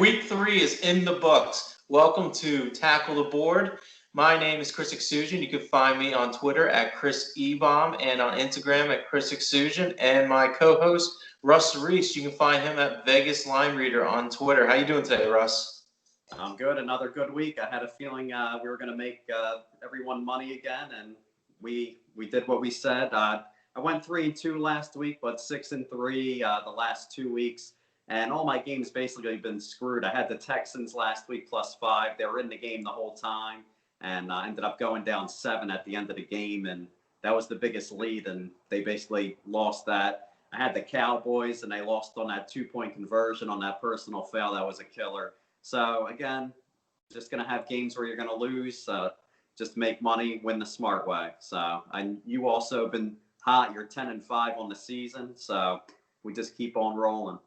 week 3 is in the books. Welcome to Tackle the Board. My name is Euksuzian. You can find me on Twitter at ChrisEbomb and on Instagram at ChrisEbomb. And my co-host, Russ Reese, you can find him at VegasLineReader on Twitter. How you doing today, Russ? I'm good. Another good week. I had a feeling we were going to make everyone money again, and we did what we said. I went 3-2 last week, but 6-3 the last 2 weeks. And all my games basically been screwed. I had the Texans last week +5. They were in the game the whole time, and ended up going down 7 at the end of the game. And that was the biggest lead, and they basically lost that. I had the Cowboys, and they lost on that 2-point conversion on that personal foul. That was a killer. So, again, just going to have games where you're going to lose. Just make money, win the smart way. So, you also have been hot. You're 10-5 on the season. So, we just keep on rolling.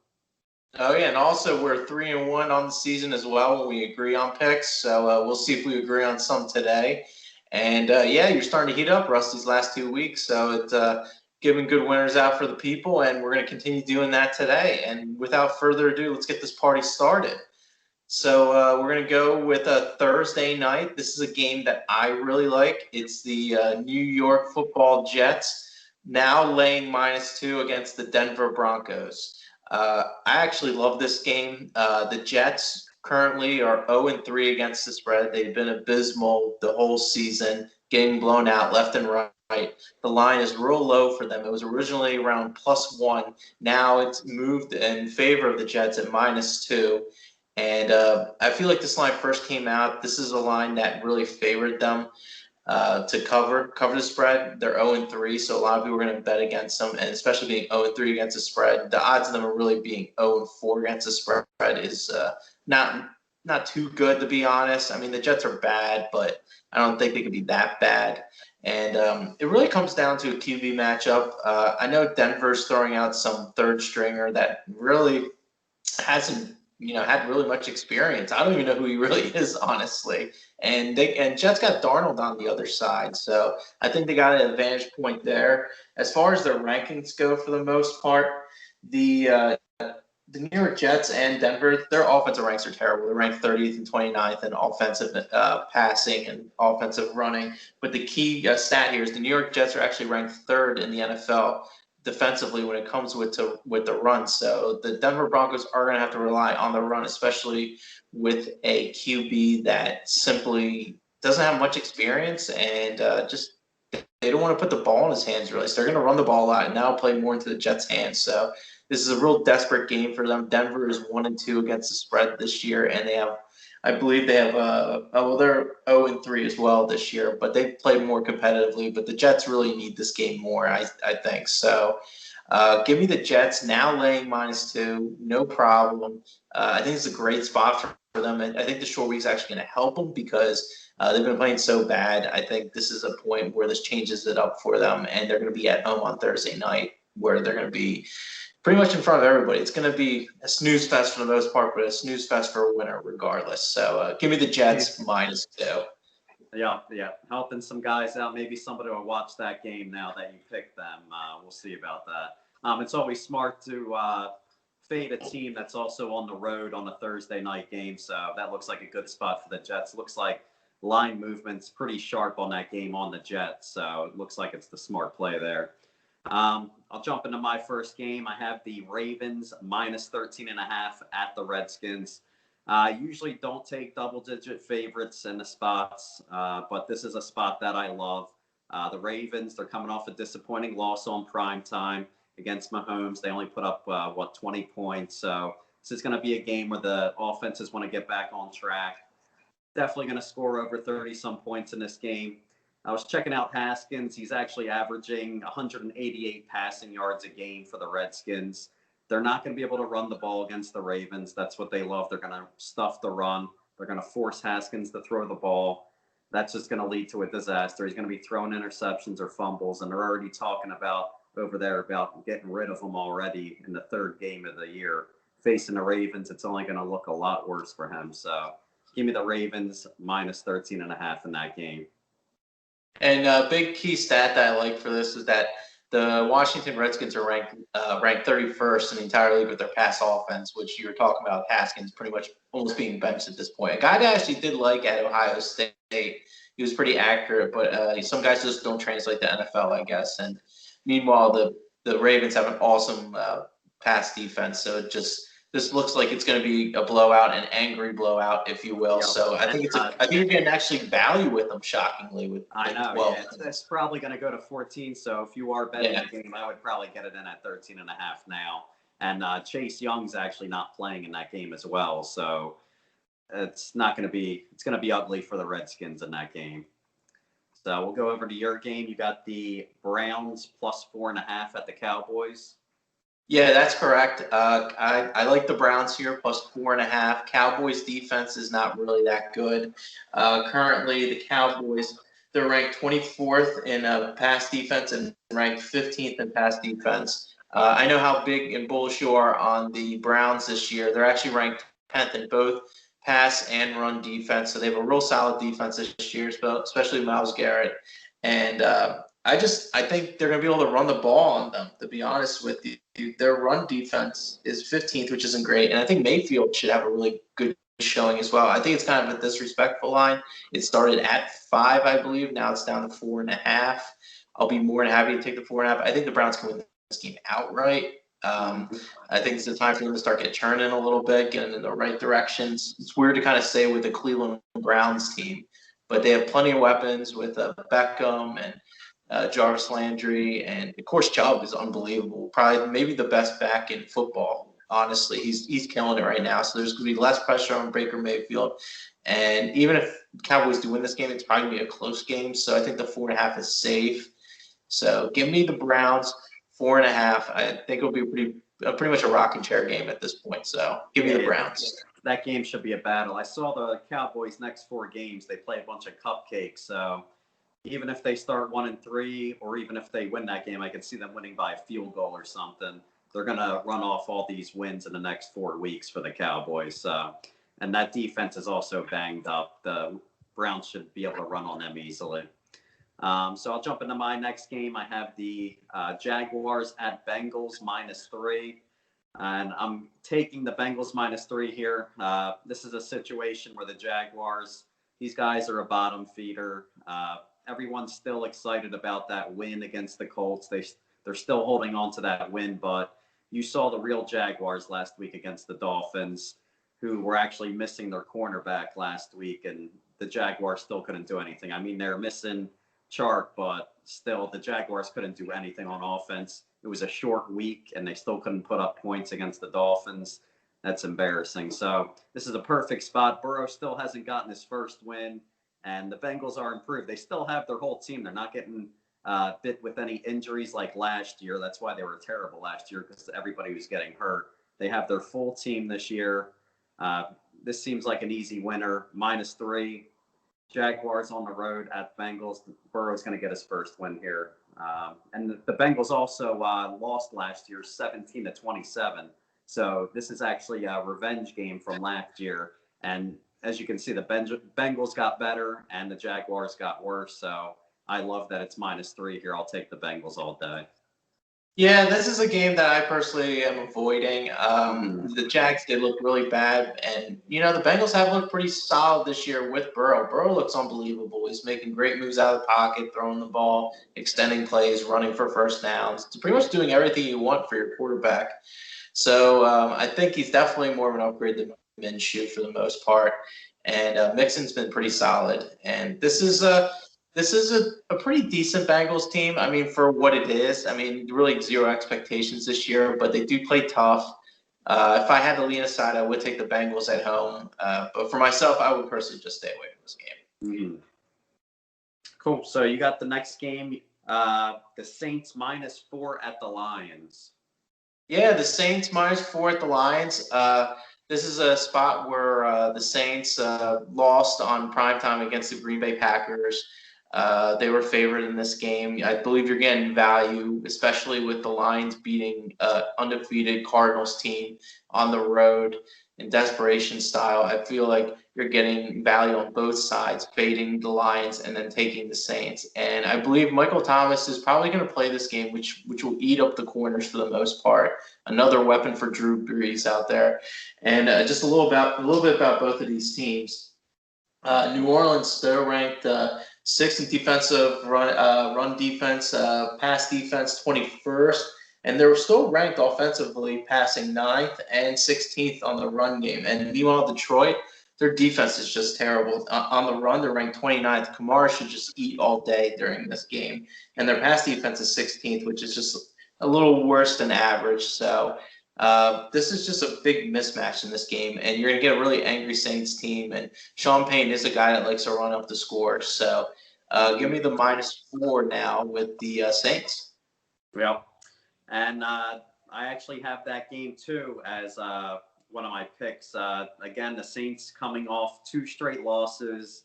Oh, yeah, and also we're 3-1 on the season as well when we agree on picks. So we'll see if we agree on some today. And, yeah, you're starting to heat up, Russ, these last 2 weeks. So it's giving good winners out for the people, and we're going to continue doing that today. And without further ado, let's get this party started. So we're going to go with a Thursday night. This is a game that I really like. It's the New York Football Jets now laying -2 against the Denver Broncos. I actually love this game. The Jets currently are 0-3 against the spread. They've been abysmal the whole season, getting blown out left and right. The line is real low for them. It was originally around +1. Now it's moved in favor of the Jets at -2. And I feel like this line first came out. This is a line that really favored them to cover the spread. They're 0-3, so a lot of people are going to bet against them, and especially being 0-3 against the spread, the odds of them are really being 0-4 against the spread is not too good, to be honest. I mean, the Jets are bad, but I don't think they could be that bad. And it really comes down to a QB matchup. I know Denver's throwing out some third stringer that really hasn't had really much experience. I don't even know who he really is, honestly. And Jets got Darnold on the other side, so I think they got an advantage point there. As far as their rankings go, for the most part, the New York Jets and Denver, their offensive ranks are terrible. They're ranked 30th and 29th in offensive passing and offensive running. But the key stat here is the New York Jets are actually ranked 3rd in the NFL defensively when it comes with the run. So the Denver Broncos are going to have to rely on the run, especially with a QB that simply doesn't have much experience and just they don't want to put the ball in his hands, really. So they're going to run the ball a lot and now play more into the Jets' hands. So this is a real desperate game for them. Denver is 1-2 against the spread this year, and I believe they have they're 0-3 as well this year, but they've played more competitively. But the Jets really need this game more, I think. So give me the Jets now laying -2, no problem. I think it's a great spot for them, and I think the short week is actually going to help them because they've been playing so bad. I think this is a point where this changes it up for them, and they're going to be at home on Thursday night where they're going to be pretty much in front of everybody. It's going to be a snooze fest for the most part, but a snooze fest for a winner regardless. So give me the Jets -2. Yeah. Helping some guys out. Maybe somebody will watch that game now that you picked them. We'll see about that. It's always smart to fade a team that's also on the road on a Thursday night game. So that looks like a good spot for the Jets. It looks like line movement's pretty sharp on that game on the Jets. So it looks like it's the smart play there. I'll jump into my first game. I have the Ravens -13.5 at the Redskins. Usually don't take double-digit favorites in the spots, but this is a spot that I love. The Ravens, they're coming off a disappointing loss on primetime against Mahomes. They only put up, 20 points. So this is going to be a game where the offenses want to get back on track. Definitely going to score over 30-some points in this game. I was checking out Haskins. He's actually averaging 188 passing yards a game for the Redskins. They're not going to be able to run the ball against the Ravens. That's what they love. They're going to stuff the run. They're going to force Haskins to throw the ball. That's just going to lead to a disaster. He's going to be throwing interceptions or fumbles, and they're already talking about over there about getting rid of him already in the 3rd game of the year. Facing the Ravens, it's only going to look a lot worse for him. So give me the Ravens -13.5 in that game. And a big key stat that I like for this is that the Washington Redskins are ranked 31st in the entire league with their pass offense, which you were talking about Haskins pretty much almost being benched at this point. A guy that I actually did like at Ohio State. He was pretty accurate, but some guys just don't translate to NFL, I guess. And meanwhile, the Ravens have an awesome pass defense, so this looks like it's going to be a blowout, an angry blowout, if you will. Yep. So I think you're getting actually value with them, shockingly. With I know. 12. Yeah, it's probably going to go to 14. So if you are betting the game, I would probably get it in at 13.5 now. And Chase Young's actually not playing in that game as well. So it's going to be ugly for the Redskins in that game. So we'll go over to your game. You got the Browns plus 4.5 at the Cowboys. Yeah, that's correct. I like the Browns here plus 4.5. Cowboys defense is not really that good. Currently, the Cowboys, they're ranked 24th in pass defense and ranked 15th in pass defense. I know how big and bullish you are on the Browns this year. They're actually ranked 10th in both pass and run defense, so they have a real solid defense this year, especially Myles Garrett. And I think they're going to be able to run the ball on them, to be honest with you. Their run defense is 15th, which isn't great. And I think Mayfield should have a really good showing as well. I think it's kind of a disrespectful line. It started at 5, I believe. Now it's down to 4.5. I'll be more than happy to take the 4.5. I think the Browns can win this game outright. I think it's the time for them to start getting turning a little bit, getting in the right directions. It's weird to kind of say with the Cleveland Browns team, but they have plenty of weapons with Beckham and Jarvis Landry, and of course Chubb is unbelievable. Probably maybe the best back in football. Honestly, he's killing it right now. So there's going to be less pressure on Baker Mayfield, and even if Cowboys do win this game, it's probably going to be a close game. So I think the 4.5 is safe. So give me the Browns 4.5. I think it'll be pretty much a rocking chair game at this point. So give me the Browns. That game should be a battle. I saw the Cowboys' next 4 games. They play a bunch of cupcakes. So even if they start 1-3, or even if they win that game, I could see them winning by a field goal or something. They're going to run off all these wins in the next 4 weeks for the Cowboys. And that defense is also banged up. The Browns should be able to run on them easily. So I'll jump into my next game. I have the Jaguars at Bengals -3. And I'm taking the Bengals -3 here. This is a situation where the Jaguars, these guys are a bottom feeder. Everyone's still excited about that win against the Colts. They're still holding on to that win, but you saw the real Jaguars last week against the Dolphins, who were actually missing their cornerback last week, and the Jaguars still couldn't do anything. I mean, they're missing Chark, but still the Jaguars couldn't do anything on offense. It was a short week, and they still couldn't put up points against the Dolphins. That's embarrassing. So this is a perfect spot. Burrow still hasn't gotten his first win, and the Bengals are improved. They still have their whole team. They're not getting bit with any injuries like last year. That's why they were terrible last year, because everybody was getting hurt. They have their full team this year. This seems like an easy winner. -3. Jaguars on the road at Bengals. Burrow's going to get his first win here. And the Bengals also lost last year 17-27. So this is actually a revenge game from last year. And as you can see, the Bengals got better and the Jaguars got worse. So I love that it's -3 here. I'll take the Bengals all day. Yeah, this is a game that I personally am avoiding. The Jags did look really bad, and the Bengals have looked pretty solid this year with Burrow. Burrow looks unbelievable. He's making great moves out of the pocket, throwing the ball, extending plays, running for first downs. It's pretty much doing everything you want for your quarterback. So I think he's definitely more of an upgrade than Minshew for the most part. And Mixon's been pretty solid. And this is a pretty decent Bengals team. I mean, for what it is, I mean, really zero expectations this year, but they do play tough. If I had to lean aside, I would take the Bengals at home. But for myself, I would personally just stay away from this game. Cool. So you got the next game, the Saints -4 at the Lions. Yeah, the Saints -4 at the Lions. This is a spot where the Saints lost on primetime against the Green Bay Packers. They were favored in this game. I believe you're getting value, especially with the Lions beating undefeated Cardinals team on the road in desperation style. I feel like you're getting value on both sides, fading the Lions and then taking the Saints. And I believe Michael Thomas is probably going to play this game, which will eat up the corners for the most part. Another weapon for Drew Brees out there. And just a little bit about both of these teams. New Orleans, they're ranked sixth in defensive run defense, pass defense 21st, and they're still ranked offensively, passing 9th and 16th on the run game. And meanwhile, Detroit, their defense is just terrible. On the run, they're ranked 29th. Kamara should just eat all day during this game. And their pass defense is 16th, which is just a little worse than average. So this is just a big mismatch in this game, and you're going to get a really angry Saints team. And Sean Payton is a guy that likes to run up the score. So give me the -4 now with the Saints. Well, and I actually have that game too as one of my picks. Again, the Saints coming off 2 straight losses,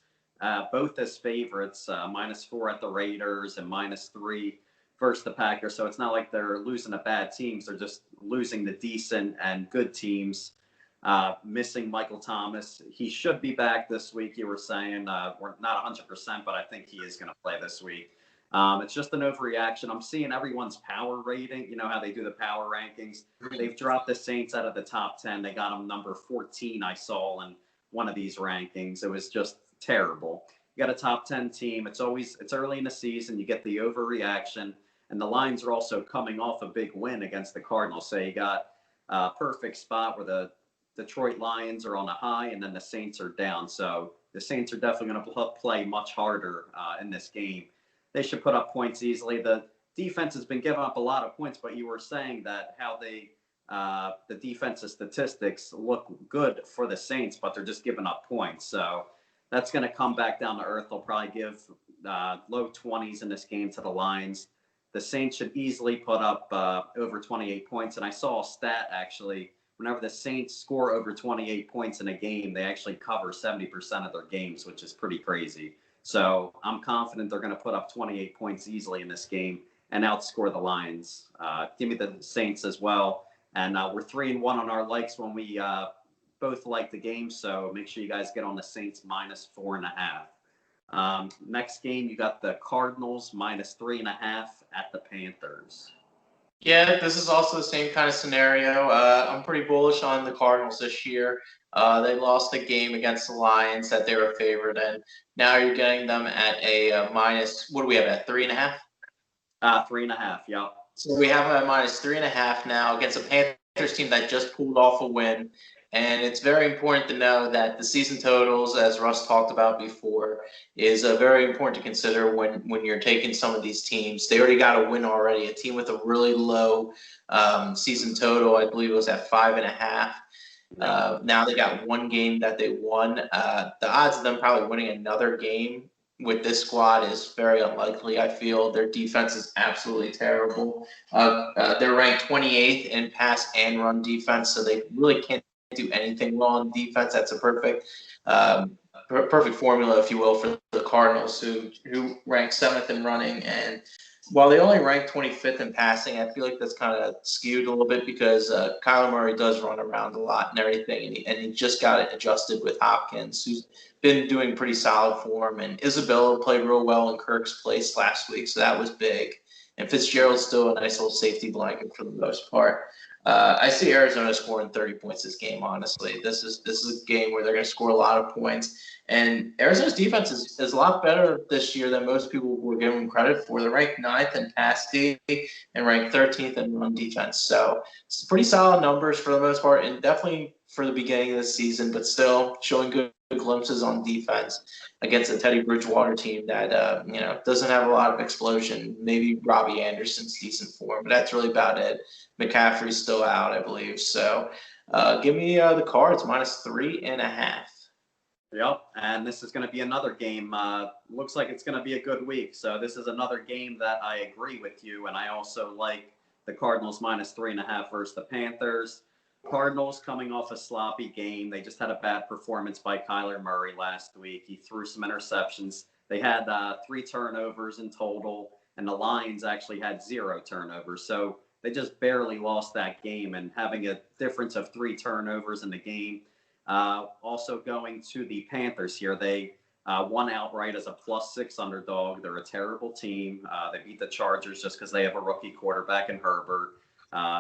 both as favorites, -4 at the Raiders and -3 versus the Packers. So it's not like they're losing to bad teams. They're just losing the decent and good teams. Missing Michael Thomas. He should be back this week, you were saying. We're not 100%, but I think he is going to play this week. It's just an overreaction. I'm seeing everyone's power rating. You know how they do the power rankings. They've dropped the Saints out of the top 10. They got them number 14, I saw, in one of these rankings. It was just terrible. You got a top 10 team. It's early in the season. You get the overreaction. And the Lions are also coming off a big win against the Cardinals. So you got a perfect spot where the Detroit Lions are on a high and then the Saints are down. So the Saints are definitely going to play much harder in this game. They should put up points easily. The defense has been giving up a lot of points, but you were saying that how the defensive statistics look good for the Saints, but they're just giving up points. So that's going to come back down to earth. They'll probably give low 20s in this game to the Lions. The Saints should easily put up over 28 points. And I saw a stat, actually, whenever the Saints score over 28 points in a game, they actually cover 70% of their games, which is pretty crazy. So I'm confident they're going to put up 28 points easily in this game and outscore the Lions. Give me the Saints as well. And we're 3-1 on our likes when we both like the game. So make sure you guys get on the Saints -4.5. Next game, you got the Cardinals -3.5 at the Panthers. Yeah, this is also the same kind of scenario. I'm pretty bullish on the Cardinals this year. They lost the game against the Lions that they were favored in. Now you're getting them at a minus. What do we have at 3.5? 3.5. Yeah. So we have them at -3.5 now against a Panthers team that just pulled off a win. And it's very important to know that the season totals, as Russ talked about before, is very important to consider when you're taking some of these teams. They already got a win already. A team with a really low season total, I believe it was at 5.5. Now they got one game that they won. The odds of them probably winning another game with this squad is very unlikely, I feel. Their defense is absolutely terrible. They're ranked 28th in pass and run defense, so they really can't do anything well on defense. That's a perfect formula, if you will, for the Cardinals, who rank 7th in running. And while they only rank 25th in passing, I feel like that's kind of skewed a little bit because Kyler Murray does run around a lot and everything, and he just got it adjusted with Hopkins, who's been doing pretty solid for him. And Isabella played real well in Kirk's place last week, so that was big. And Fitzgerald's still a nice little safety blanket for the most part. I see Arizona scoring 30 points this game, honestly. This is a game where they're going to score a lot of points. And Arizona's defense is a lot better this year than most people were giving them credit for. They're ranked 9th in pass D and ranked 13th in run defense. So it's pretty solid numbers for the most part, and definitely for the beginning of the season, but still showing good glimpses on defense against a Teddy Bridgewater team that doesn't have a lot of explosion. Maybe Robbie Anderson's decent form, but that's really about it. McCaffrey's still out, I believe. So give me the Cards -3.5. Yep, and this is going to be another game. Looks like it's going to be a good week. So this is another game that I agree with you, and I also like the Cardinals -3.5 versus the Panthers. Cardinals coming off a sloppy game. They just had a bad performance by Kyler Murray last week. He threw some interceptions. They had 3 turnovers in total, and the Lions actually had 0 turnovers. So they just barely lost that game, and having a difference of 3 turnovers in the game, Also going to the Panthers here. They won outright as a +6 underdog. They're a terrible team. They beat the Chargers just because they have a rookie quarterback in Herbert.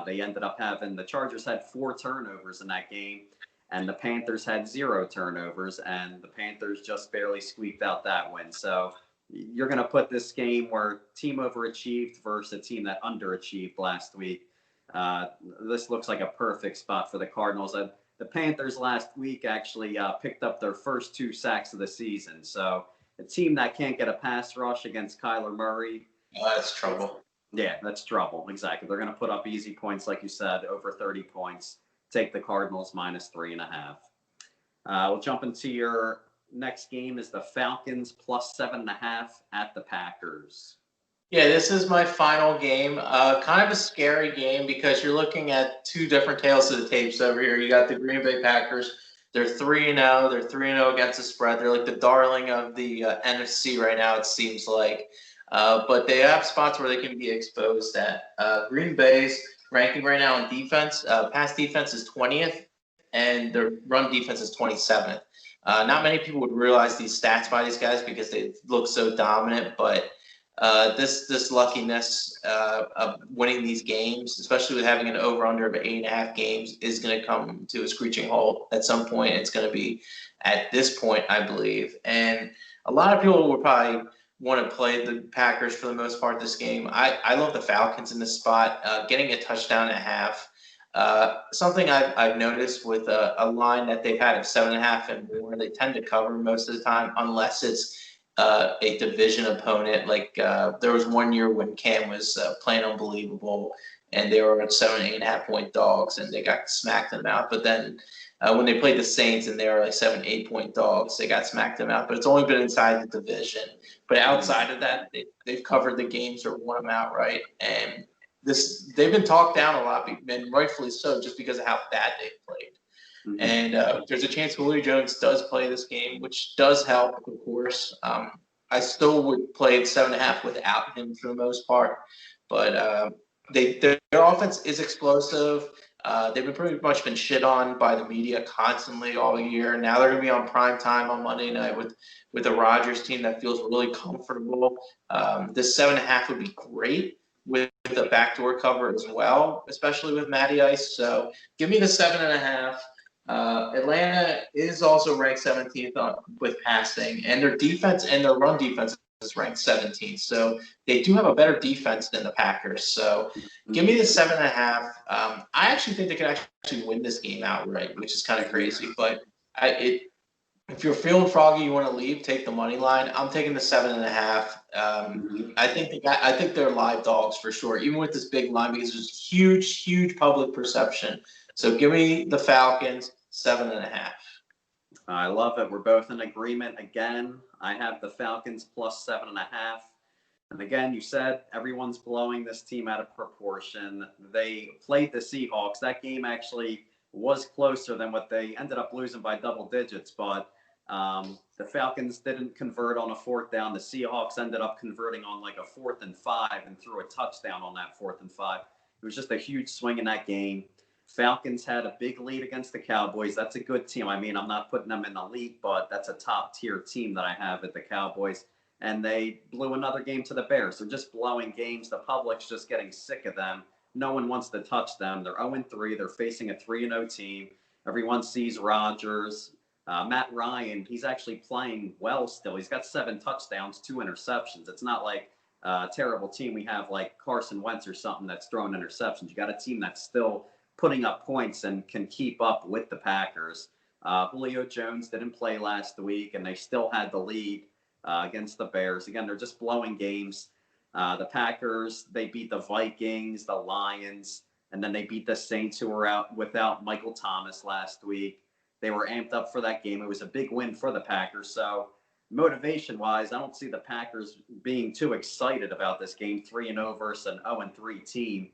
They ended up having the Chargers had 4 turnovers in that game, and the Panthers had 0 turnovers, and the Panthers just barely squeaked out that win. So you're going to put this game where team overachieved versus a team that underachieved last week. This looks like a perfect spot for the Cardinals. The Panthers last week actually picked up their first 2 sacks of the season. So a team that can't get a pass rush against Kyler Murray. That's trouble. Yeah, that's trouble. Exactly. They're going to put up easy points, like you said, over 30 points. Take the Cardinals -3.5. We'll jump into your next game is the Falcons +7.5 at the Packers. Yeah, this is my final game. Kind of a scary game because you're looking at 2 different tales of the tapes over here. You got the Green Bay Packers. They're 3-0. They're 3-0 against the spread. They're like the darling of the NFC right now, it seems like. But they have spots where they can be exposed at. Green Bay's ranking right now in defense. Pass defense is 20th, and their run defense is 27th. Not many people would realize these stats by these guys because they look so dominant, but this luckiness of winning these games, especially with having an over-under of 8.5 games, is going to come to a screeching halt at some point. It's going to be at this point, I believe. And a lot of people will probably want to play the Packers for the most part this game. I love the Falcons in this spot, getting a touchdown and a half. Something I've noticed with a line that they've had of 7.5 and more, they tend to cover most of the time unless it's a division opponent. Like there was one year when Cam was playing unbelievable and they were at 7-8.5 point dogs and they got smacked them out. But then when they played the Saints and they were like 7-8 point dogs, they got smacked them out. But it's only been inside the division. But outside of that, they've covered the games or won them outright. And they've been talked down a lot, and rightfully so, just because of how bad they've played. Mm-hmm. And there's a chance Julio Jones does play this game, which does help, of course. I still would play 7.5 without him for the most part. But their offense is explosive. They've been pretty much been shit on by the media constantly all year. Now they're going to be on prime time on Monday night with a Rodgers team that feels really comfortable. This 7.5 would be great with a backdoor cover as well, especially with Matty Ice. So give me the 7.5. Atlanta is also ranked 17th with passing, and their defense and their run defense is ranked 17th. So they do have a better defense than the Packers. So give me the 7.5. I actually think they could actually win this game outright, which is kind of crazy. But if you're feeling froggy, you want to leave, take the money line. I'm taking the 7.5. I think they're live dogs for sure, even with this big line because there's huge public perception. So give me the Falcons 7.5. I love it. We're both in agreement again. I have the Falcons +7.5. And again, you said everyone's blowing this team out of proportion. They played the Seahawks. That game actually was closer than what they ended up losing by double digits, but the Falcons didn't convert on a 4th down. The Seahawks ended up converting on like a 4th and 5 and threw a touchdown on that 4th and 5. It was just a huge swing in that game. Falcons had a big lead against the Cowboys. That's a good team. I mean, I'm not putting them in elite, but that's a top-tier team that I have at the Cowboys. And they blew another game to the Bears. They're just blowing games. The public's just getting sick of them. No one wants to touch them. They're 0-3. They're facing a 3-0 team. Everyone sees Rodgers. Matt Ryan, he's actually playing well still. He's got 7 touchdowns, 2 interceptions. It's not like a terrible team. We have like Carson Wentz or something that's throwing interceptions. You got a team that's still putting up points and can keep up with the Packers. Julio Jones didn't play last week, and they still had the lead against the Bears. Again, they're just blowing games. The Packers, they beat the Vikings, the Lions, and then they beat the Saints, who were out without Michael Thomas last week. They were amped up for that game. It was a big win for the Packers. So motivation-wise, I don't see the Packers being too excited about this game, 3-0 versus an 0-3 team.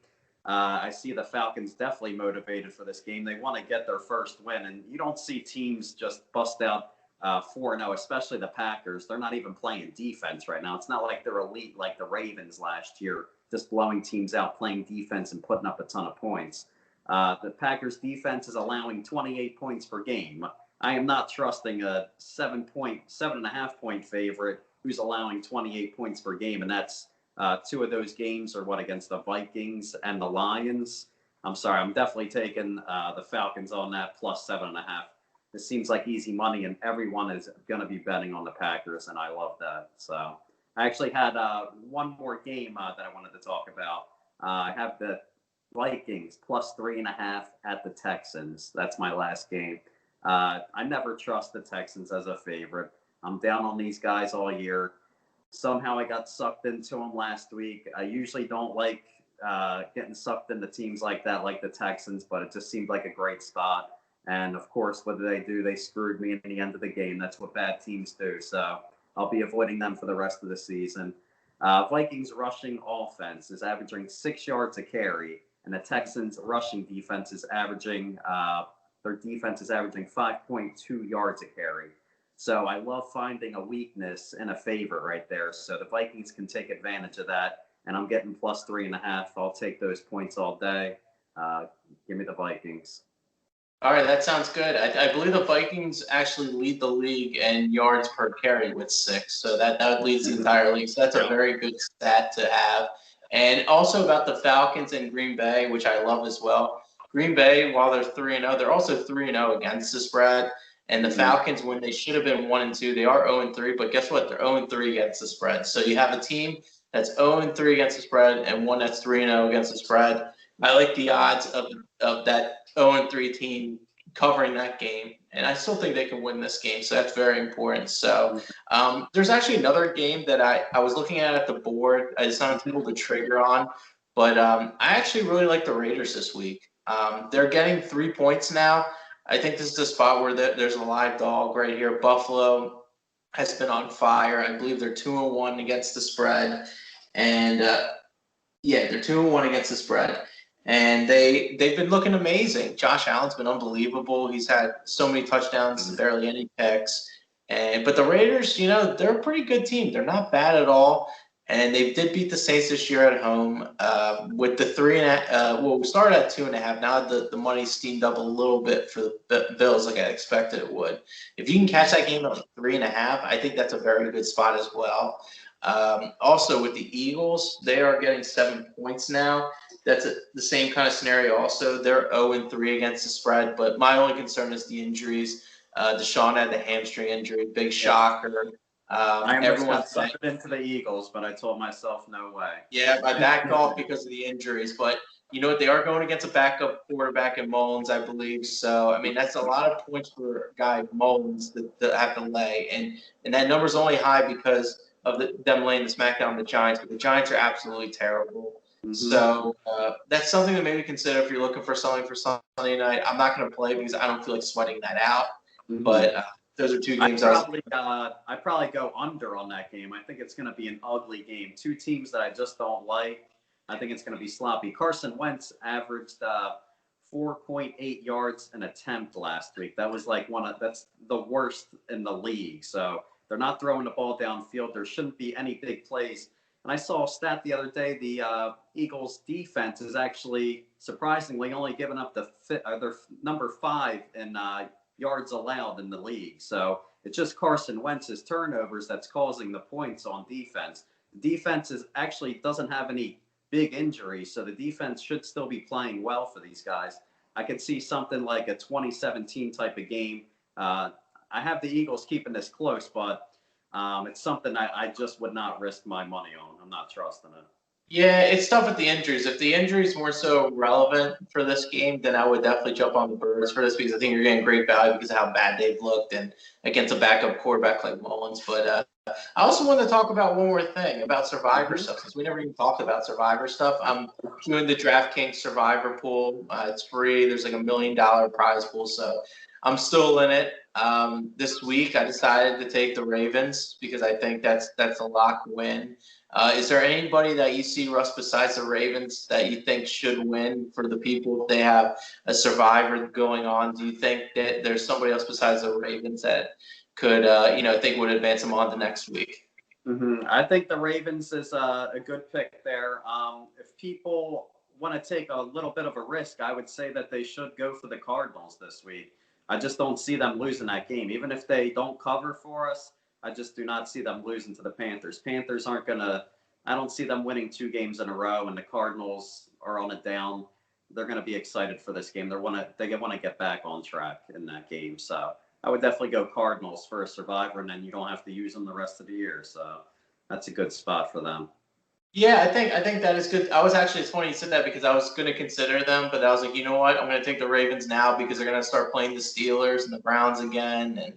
I see the Falcons definitely motivated for this game. They want to get their first win, and you don't see teams just bust out 4-0, especially the Packers. They're not even playing defense right now. It's not like they're elite like the Ravens last year, just blowing teams out, playing defense and putting up a ton of points. The Packers defense is allowing 28 points per game. I am not trusting a 7.5 point favorite who's allowing 28 points per game, and that's two of those games are what against the Vikings and the Lions. I'm sorry, I'm definitely taking the Falcons on that plus 7.5. It seems like easy money, and everyone is going to be betting on the Packers, and I love that. So I actually had one more game that I wanted to talk about. I have the Vikings plus 3.5 at the Texans. That's my last game. I never trust the Texans as a favorite. I'm down on these guys all year. Somehow I got sucked into them last week. I usually don't like getting sucked into teams like that, like the Texans, but it just seemed like a great spot. And of course, what did they do? They screwed me in the end of the game. That's what bad teams do. So I'll be avoiding them for the rest of the season. Vikings rushing offense is averaging 6 yards a carry, and the Texans rushing defense is averaging their defense is averaging 5.2 yards a carry. So I love finding a weakness in a favorite right there. So the Vikings can take advantage of that, and I'm getting plus 3.5. I'll take those points all day. Give me the Vikings. All right, that sounds good. I believe the Vikings actually lead the league in yards per carry with 6, so that leads the entire league. So that's a very good stat to have. And also about the Falcons and Green Bay, which I love as well. Green Bay, while they're 3-0, they're also 3-0 against the spread. And the Falcons, when they should have been 1-2, they are 0-3. But guess what? They're 0-3 against the spread. So you have a team that's 0-3 against the spread and one that's 3-0 against the spread. I like the odds of that 0-3 team covering that game, and I still think they can win this game. So that's very important. So there's actually another game that I was looking at the board. I decided to pull the trigger on, but I actually really like the Raiders this week. They're getting 3 points now. I think this is the spot where there's a live dog right here. Buffalo has been on fire. I believe they're 2-1 against the spread, and they're 2-1 against the spread. And they've been looking amazing. Josh Allen's been unbelievable. He's had so many touchdowns, barely any picks. But the Raiders, they're a pretty good team. They're not bad at all. And they did beat the Saints this year at home with the 3.5. We started at 2.5. Now the money steamed up a little bit for the Bills, like I expected it would. If you can catch that game at 3.5, I think that's a very good spot as well. Also with the Eagles, they are getting 7 points now. That's the same kind of scenario. Also, they're 0-3 against the spread, but my only concern is the injuries. Deshaun had the hamstring injury, big shocker. I almost got sucked into the Eagles, but I told myself no way. Yeah, I backed off because of the injuries, but you know what? They are going against a backup quarterback in Mullins, I believe. So, I mean, that's a lot of points for a guy Mullins to have to lay, and that number's only high because of them laying the smackdown on the Giants. But the Giants are absolutely terrible. So that's something to maybe consider if you're looking for something for Sunday night. I'm not going to play because I don't feel like sweating that out. But those are two games. I'd probably go under on that game. I think it's going to be an ugly game. Two teams that I just don't like. I think it's going to be sloppy. Carson Wentz averaged 4.8 yards an attempt last week. That was that's the worst in the league. So they're not throwing the ball downfield. There shouldn't be any big plays. And I saw a stat the other day. The Eagles' defense is actually surprisingly only giving up their number 5 in yards allowed in the league. So it's just Carson Wentz's turnovers that's causing the points on defense. The defense actually doesn't have any big injuries, so the defense should still be playing well for these guys. I could see something like a 2017 type of game. I have the Eagles keeping this close, but it's something I just would not risk my money on. I'm not trusting it. Yeah, it's tough with the injuries. If the injuries weren't so relevant for this game, then I would definitely jump on the Birds for this because I think you're getting great value because of how bad they've looked and against a backup quarterback like Mullins. But I also want to talk about one more thing about Survivor stuff because we never even talked about Survivor stuff. I'm doing the DraftKings Survivor pool. It's free. There's like $1 million prize pool, so I'm still in it. This week, I decided to take the Ravens because I think that's a lock win. Is there anybody that you see, Russ, besides the Ravens that you think should win for the people if they have a Survivor going on? Do you think that there's somebody else besides the Ravens that could, think would advance them on to next week? I think the Ravens is a good pick there. If people want to take a little bit of a risk, I would say that they should go for the Cardinals this week. I just don't see them losing that game. Even if they don't cover for us, I just do not see them losing to the Panthers. Panthers aren't going to, I don't see them winning 2 games in a row, and the Cardinals are on a down. They're going to be excited for this game. They want to get back on track in that game. So I would definitely go Cardinals for a survivor, and then you don't have to use them the rest of the year. So that's a good spot for them. Yeah, I think that is good. I was actually, it's funny you said that because I was going to consider them, but I was like, you know what? I'm going to take the Ravens now because they're going to start playing the Steelers and the Browns again,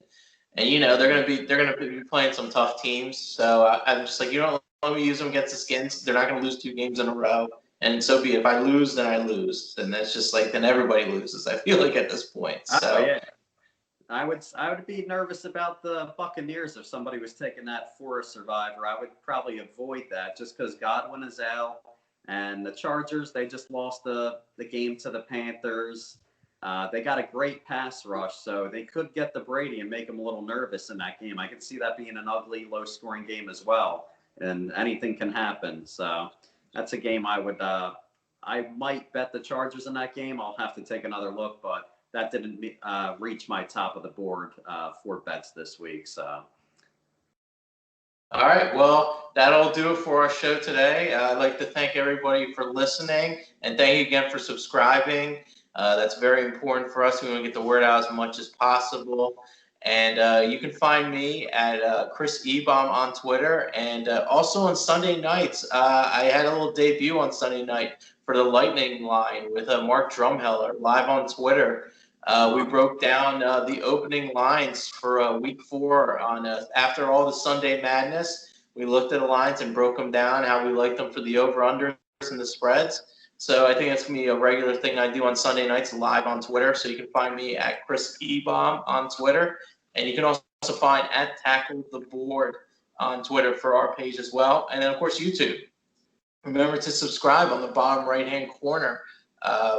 and you know they're going to be playing some tough teams. So I'm just like, you know, let me use them against the Skins. They're not going to lose 2 games in a row, and so be it. If I lose, then I lose, and that's just like then everybody loses. I feel like at this point. So. Oh yeah. I would be nervous about the Buccaneers if somebody was taking that for a survivor. I would probably avoid that just because Godwin is out, and the Chargers, they just lost the game to the Panthers. They got a great pass rush, so they could get the Brady and make him a little nervous in that game. I can see that being an ugly, low-scoring game as well, and anything can happen. So that's a game I might bet the Chargers in that game. I'll have to take another look, but that didn't reach my top of the board for bets this week. So. All right. Well, that'll do it for our show today. I'd like to thank everybody for listening, and thank you again for subscribing. That's very important for us. We want to get the word out as much as possible. And you can find me at ChrisEbomb on Twitter. And also on Sunday nights, I had a little debut on Sunday night for the Lightning Line with Mark Drumheller live on Twitter. We broke down the opening lines for week 4 on after all the Sunday madness. We looked at the lines and broke them down, how we liked them for the over-unders and the spreads. So I think it's going to be a regular thing I do on Sunday nights live on Twitter. So you can find me at ChrisEbomb on Twitter. And you can also find at Tackle the Board on Twitter for our page as well. And then, of course, YouTube. Remember to subscribe on the bottom right-hand corner.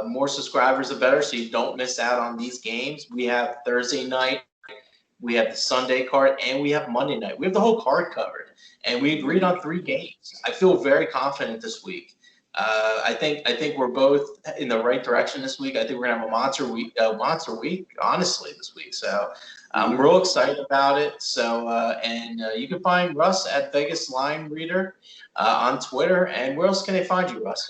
More subscribers, the better, so you don't miss out on these games. We have Thursday night, we have the Sunday card, and we have Monday night. We have the whole card covered, and we agreed on 3 games. I feel very confident this week. I think we're both in the right direction this week. I think we're gonna have a monster week, honestly, this week. So I'm real excited about it. So you can find Russ at VegasLineReader on Twitter. And where else can they find you, Russ?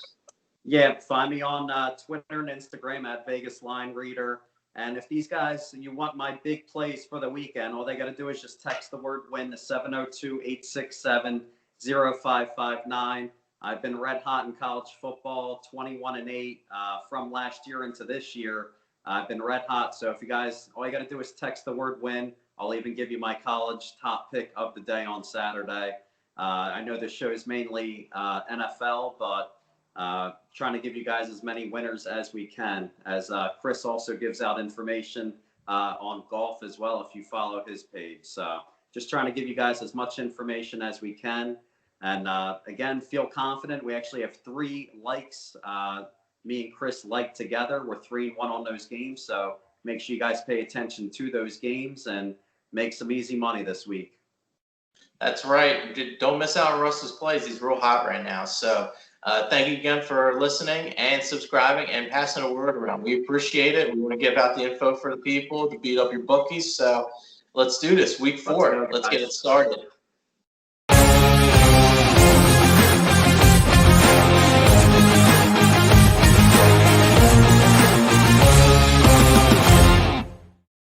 Yeah, find me on Twitter and Instagram at VegasLineReader. And if these guys, you want my big plays for the weekend, all they got to do is just text the word WIN to 702-867-0559. I've been red hot in college football, 21-8 from last year into this year. I've been red hot. So if you guys, all you got to do is text the word WIN. I'll even give you my college top pick of the day on Saturday. I know this show is mainly NFL, but trying to give you guys as many winners as we can, as Chris also gives out information on golf as well if you follow his page. So just trying to give you guys as much information as we can. And again, feel confident. We actually have 3 likes. Me and Chris like together. We're 3-1 on those games. So make sure you guys pay attention to those games and make some easy money this week. That's right. Don't miss out on Russ's plays. He's real hot right now. So thank you again for listening and subscribing and passing the word around. We appreciate it. We want to give out the info for the people to beat up your bookies. So let's do this. Week 4. Let's get it started.